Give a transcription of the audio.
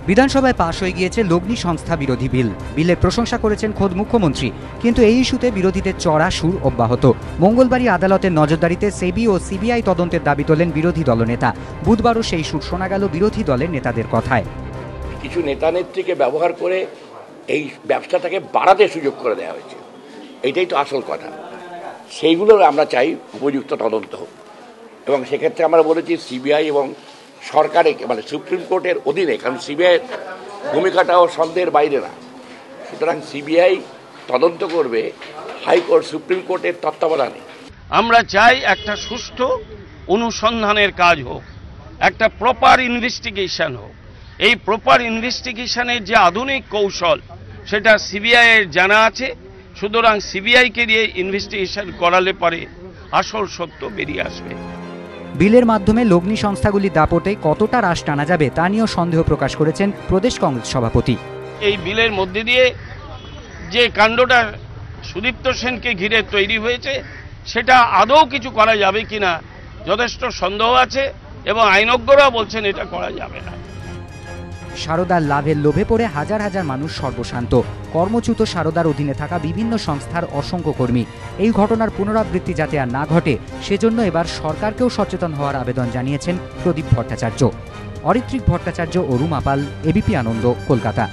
বিধানসভায় পাশ হয়ে গিয়েছে লগ্নি সংস্থা বিরোধী বিল। বিলের প্রশংসা করেছেন খোদ মুখ্যমন্ত্রী, কিন্তু এই ইস্যুতে বিরোধীদের চড়া সুর অব্যাহত। মঙ্গলবারই আদালতের নজরদারিতে সেবি ও সিবিআই তদন্তের দাবি তোলেন বিরোধী দলনেতা। বুধবারও সেই সুর শোনা গেল বিরোধী দলের নেতাদের কথায়। কিছু নেতা নেত্রীকে ব্যবহার করে এই ব্যবসাটাকে বাড়াতে সুযোগ করে দেওয়া হয়েছে, এটাই তো আসল কথা। সেইগুলোর আমরা চাই উপযুক্ত তদন্ত হোক, এবং সেক্ষেত্রে আমরা বলেছি সিবিআই এবং সরকারের মানে সুপ্রিম কোর্টের অধীনে, কারণ সিবিআইয়ের ভূমিকাটাও সন্দেহের বাইরে না। সুতরাং সিবিআই তদন্ত করবে হাইকোর্ট সুপ্রিম কোর্টের তত্ত্বাবধানে। আমরা চাই একটা সুষ্ঠু অনুসন্ধানের কাজ হোক, একটা প্রপার ইনভেস্টিগেশন হোক। এই প্রপার ইনভেস্টিগেশনের যে আধুনিক কৌশল সেটা সিবিআই এর জানা আছে, সুতরাং সিবিআইকে দিয়ে ইনভেস্টিগেশন করালে পরে আসল সত্য বেরিয়ে আসবে। বিলের মাধ্যমে লগ্নি সংস্থাগুলির দাপটে কতটা রাশ টানা যাবে তা নিয়েও সন্দেহ প্রকাশ করেছেন প্রদেশ কংগ্রেস সভাপতি। এই বিলের মধ্যে দিয়ে যে কাণ্ডটা সুদীপ্ত সেনকে ঘিরে তৈরি হয়েছে সেটা আদৌ কিছু করা যাবে কিনা যথেষ্ট সন্দেহ আছে, এবং আইনজ্ঞরা বলছেন এটা করা যাবে না। সারদার লাভের লোভে পড়ে হাজার হাজার মানুষ সর্বশান্ত। কর্মচ্যুত সারদার অধীনে থাকা বিভিন্ন সংস্থার অসংখ্য কর্মী। এই ঘটনার পুনরাবৃত্তি যাতে আর না ঘটে সেজন্য এবার সরকারকেও সচেতন হওয়ার আবেদন জানিয়েছেন প্রদীপ ভট্টাচার্য। অরিত্রিক ভট্টাচার্য ও রুমা পাল, এবিপি আনন্দ, কলকাতা।